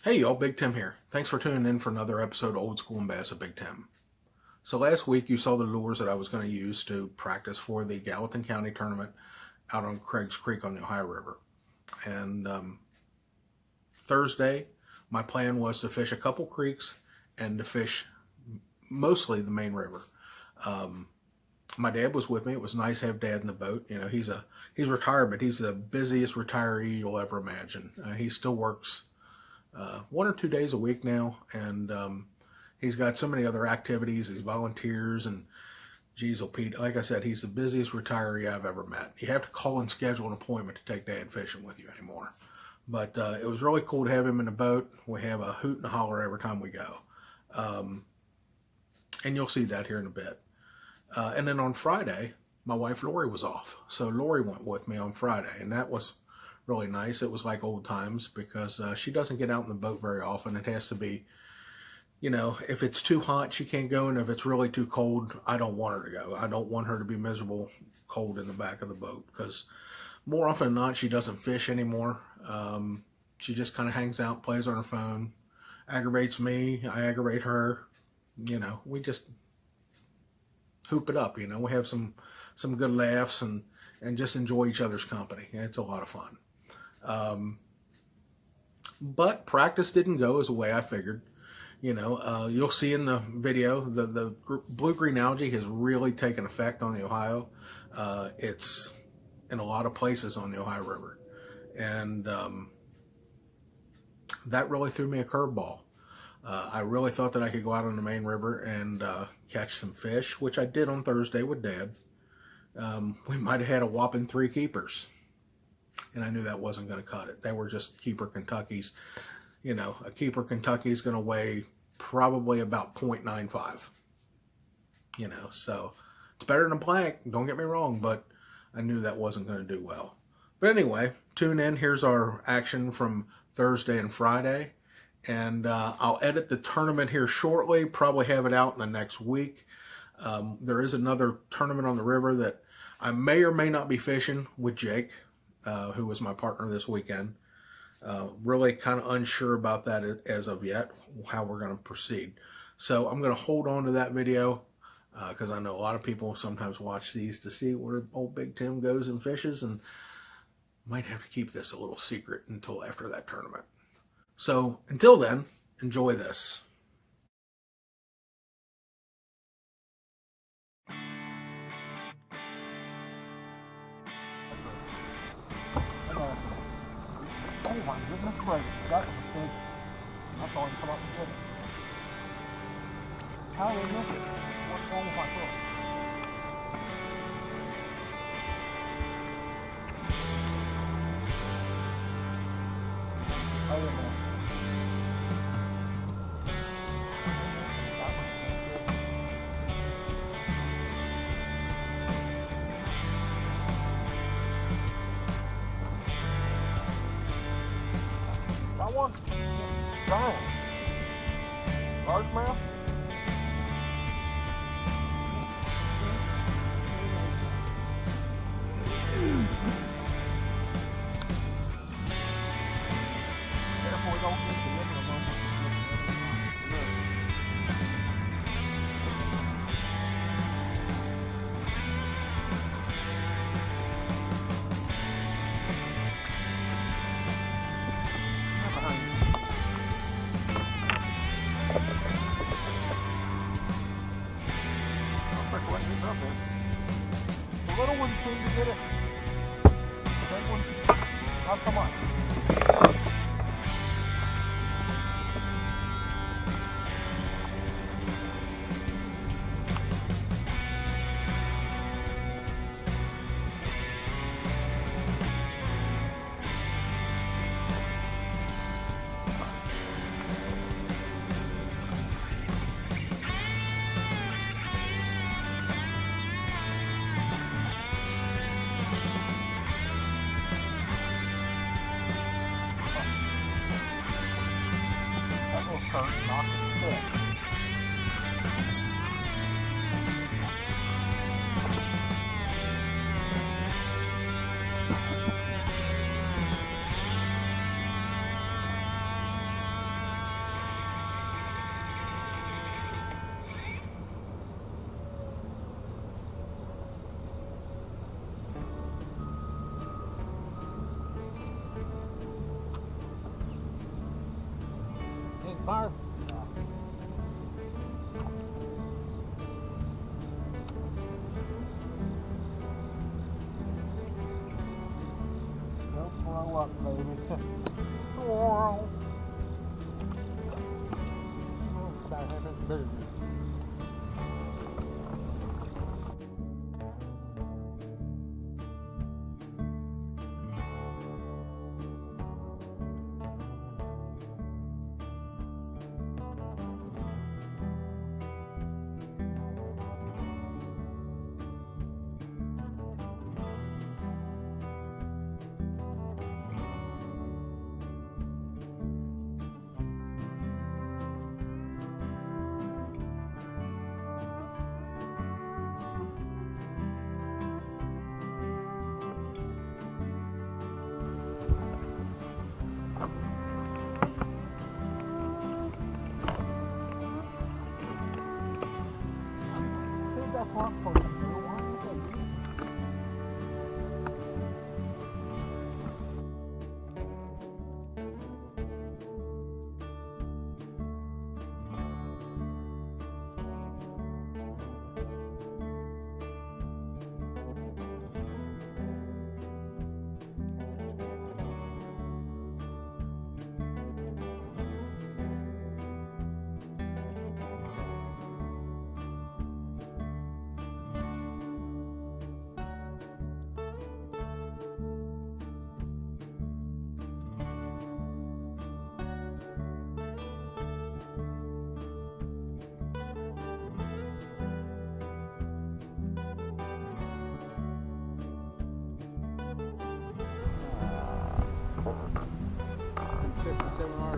Hey y'all, Big Tim here. Thanks for tuning in for another episode of Old School and Bass of Big Tim. So last week you saw the lures that I was going to use to practice for the Gallatin County tournament out on Craig's Creek on the Ohio River. And Thursday, my plan was to fish a couple creeks and to fish mostly the main river. My dad was with me. It was nice to have Dad in the boat. You know, he's retired, but he's the busiest retiree you'll ever imagine. He still works 1 or 2 days a week now, and he's got so many other activities. He volunteers, and geez, Pete, like I said, he's the busiest retiree I've ever met. You have to call and schedule an appointment to take Dad fishing with you anymore. But it was really cool to have him in the boat. We have a hoot and a holler every time we go. And you'll see that here in a bit. And then on Friday, my wife Lori was off. So Lori went with me on Friday, and that was really nice. It was like old times because she doesn't get out in the boat very often. It has to be, you know, if it's too hot, she can't go, and if it's really too cold, I don't want her to go. I don't want her to be miserable cold in the back of the boat because more often than not, she doesn't fish anymore. She just kind of hangs out, plays on her phone, aggravates me, I aggravate her. You know, we just hoop it up. You know, we have some good laughs and just enjoy each other's company. It's a lot of fun. But practice didn't go as the way I figured. You know, you'll see in the video, the blue-green algae has really taken effect on the Ohio. It's in a lot of places on the Ohio River. And that really threw me a curveball. I really thought that I could go out on the main river and catch some fish, which I did on Thursday with Dad. We might have had a whopping 3 keepers. And I knew that wasn't going to cut it. They were just keeper Kentuckys. You know, a keeper Kentucky is going to weigh probably about 0.95. You know, so it's better than a blank, don't get me wrong, but I knew that wasn't going to do well. But anyway, tune in. Here's our action from Thursday and Friday. And I'll edit the tournament here shortly, probably have it out in the next week. There is another tournament on the river that I may or may not be fishing with Jake, who was my partner this weekend. Really kind of unsure about that as of yet, how we're going to proceed. So I'm going to hold on to that video because I know a lot of people sometimes watch these to see where old Big Tim goes and fishes, and might have to keep this a little secret until after that tournament. So until then, enjoy this. Oh my goodness gracious, that was big. I saw him come up and get it. How did they miss it? What's wrong with my hooks? I don't know. That was a big that one? Giant. Largemouth? Careful we don't get the end of the moment. The little ones seem to get it. Big ones, not so much. Knock it stick. fire? Don't throw up, baby. Oh, that happens bigger.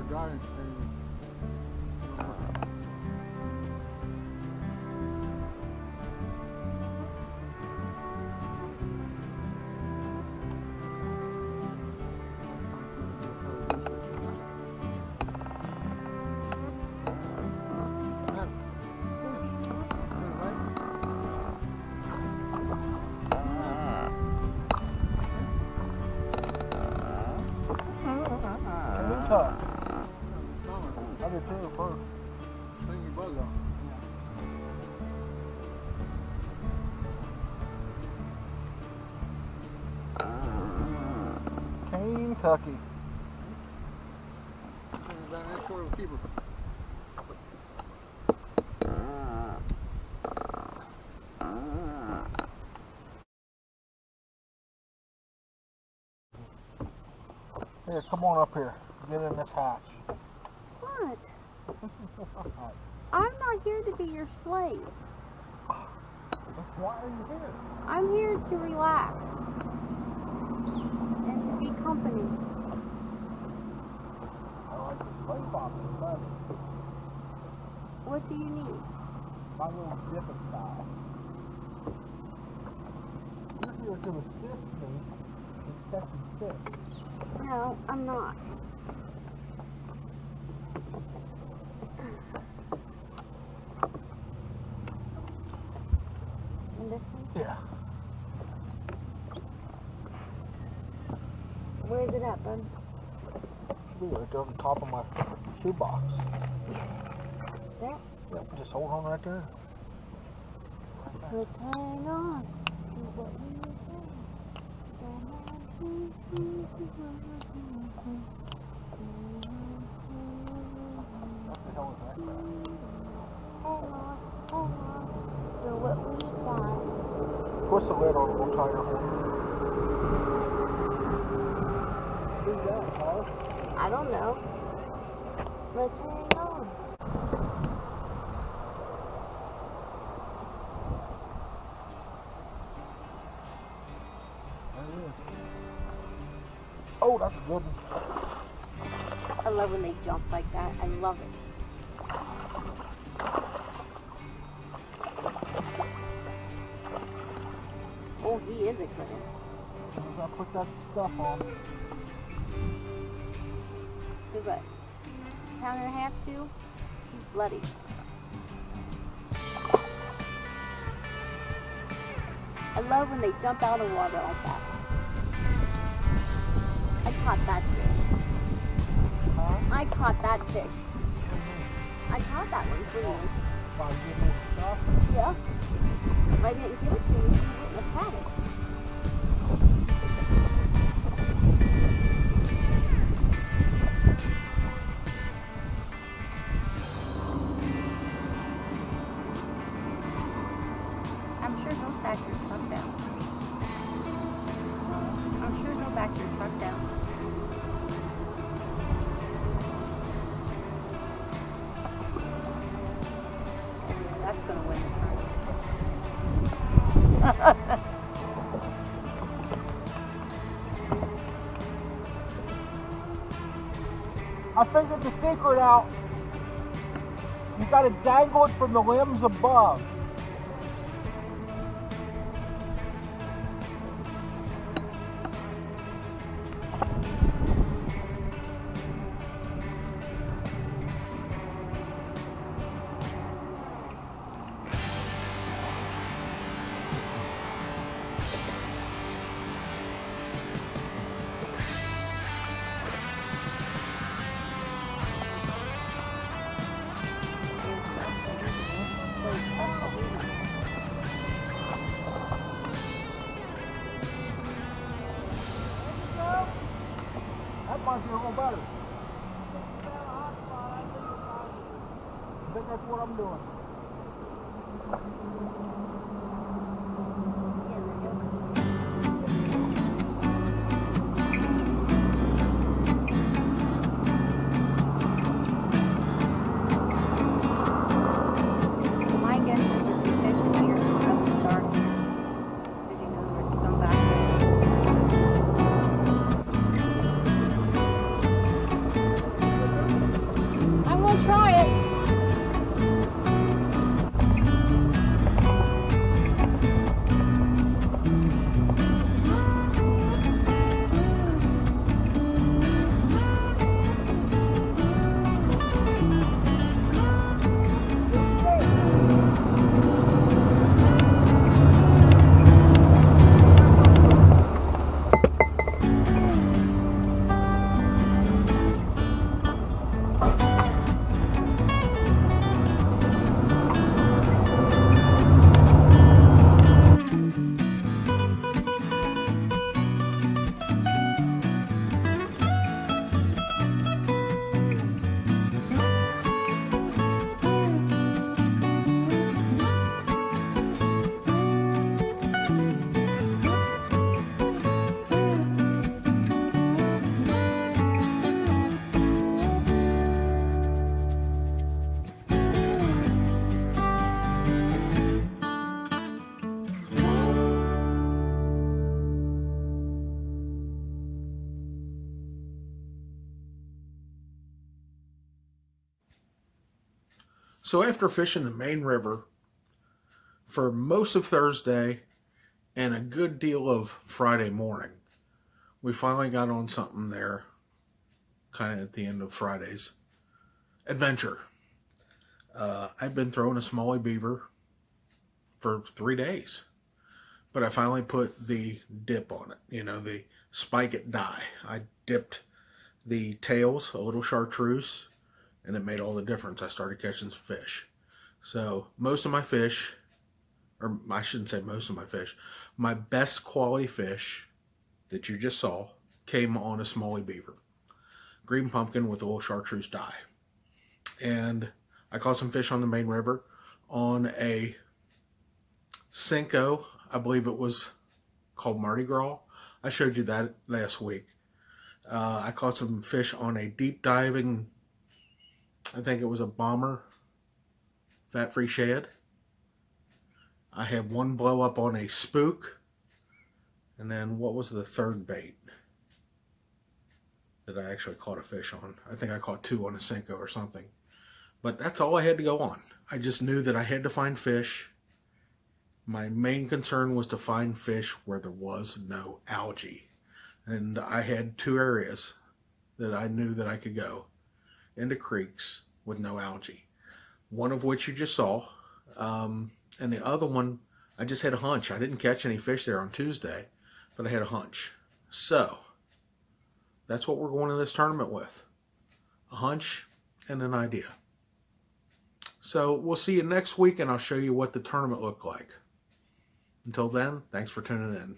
Driving experience. I did too first. Bring your bug on. Kentucky. About an inch short of a keeper. Here, come on up here. Get in this hatch. What? I'm not here to be your slave. Why are you here? I'm here to relax and to be company. I like the slave option better. What do you need? My little dipping style. You're here to assist me in catching fish. No, I'm not. And this one? Yeah. Where is it at, bud? Should be right there on the top of my shoebox. There? Yep, just hold on right there. Let's hang on. What the hell is that crap? For what we got. Twist the lid on a little tighter for me. Who's that, Tyler? I don't know. Let's hang on. There it is. Oh, that's a good one. I love when they jump like that. I love it. Oh, he is a good one. I put that stuff on. Do what? Pound and a half, too? He's bloody. I love when they jump out of water like that. I caught that fish. Huh? I caught that fish. I caught that one for you. By giving it stuff. Yeah. If I didn't give it to you, you wouldn't have had it. I'm sure he'll back your truck down. I'm sure he'll back your truck down. That's gonna win the tournament. I figured the secret out. You got to dangle it from the limbs above. That might be a little better. I think that's what I'm doing. My guess is if the fish would be from the start, because you know there's some back there. I'm gonna try it. So after fishing the main river for most of Thursday and a good deal of Friday morning, we finally got on something there kind of at the end of Friday's adventure. I've been throwing a smallie beaver for 3 days, but I finally put the dip on it, you know, the spike it dye. I dipped the tails, a little chartreuse, and it made all the difference. I started catching some fish. So most of my fish, or I shouldn't say most of my fish, my best quality fish that you just saw came on a smallie beaver. Green pumpkin with a little chartreuse dye. And I caught some fish on the main river on a Cinco, I believe it was called Mardi Gras. I showed you that last week. I caught some fish on a deep diving, I think it was a bomber, fat-free shad. I had one blow up on a spook. And then what was the third bait that I actually caught a fish on? I think I caught 2 on a Cinco or something. But that's all I had to go on. I just knew that I had to find fish. My main concern was to find fish where there was no algae. And I had 2 areas that I knew that I could go into creeks with no algae. One of which you just saw. And the other one, I just had a hunch. I didn't catch any fish there on Tuesday, but I had a hunch. So, that's what we're going to this tournament with. A hunch and an idea. So we'll see you next week, and I'll show you what the tournament looked like. Until then, thanks for tuning in.